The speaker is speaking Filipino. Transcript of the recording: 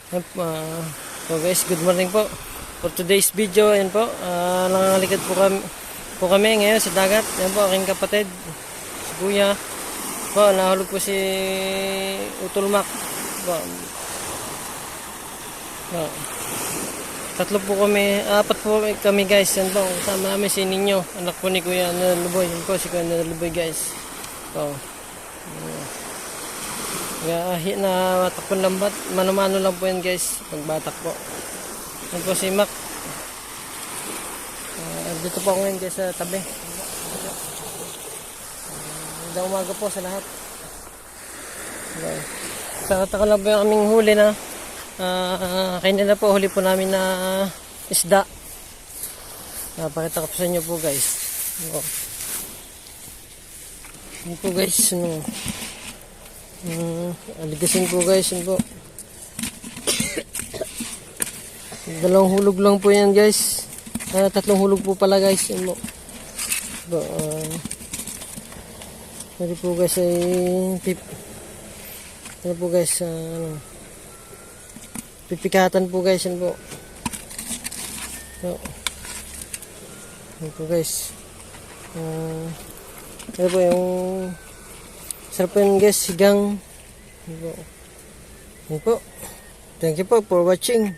So guys, good morning po. For today's video, ayan po, nangangalikad po kami ngayon sa dagat. Ayan po, aking kapatid, si Kuya. Po, nahulog po si Utulmak. Po. Po. Tatlo po kami, apat po kami guys. Yan po, kasama namin si Ninyo, anak po ni Kuya Naluboy. Yan po, si Kuya Naluboy guys. Po. Na takpon lambat, mano-mano lang po yan guys, pagbatak po. Yan po si Mac. Dito po ako ngayon guys sa tabi. Magandang umaga po sa lahat. Sakataka lang po yung aming huli na kanina po, huli po namin na isda. Pakita ko po sa inyo po guys. Yan po guys, aligasin po guys, yun po. Dalawang hulog lang po yan guys. Tatlong hulog po pala guys, yun po. Pwede po guys ay ano po guys, pipikatan po guys, yun po. Yun po guys. Ano po yung sarap po yun guys, sigang. Yan po. Thank you po for watching.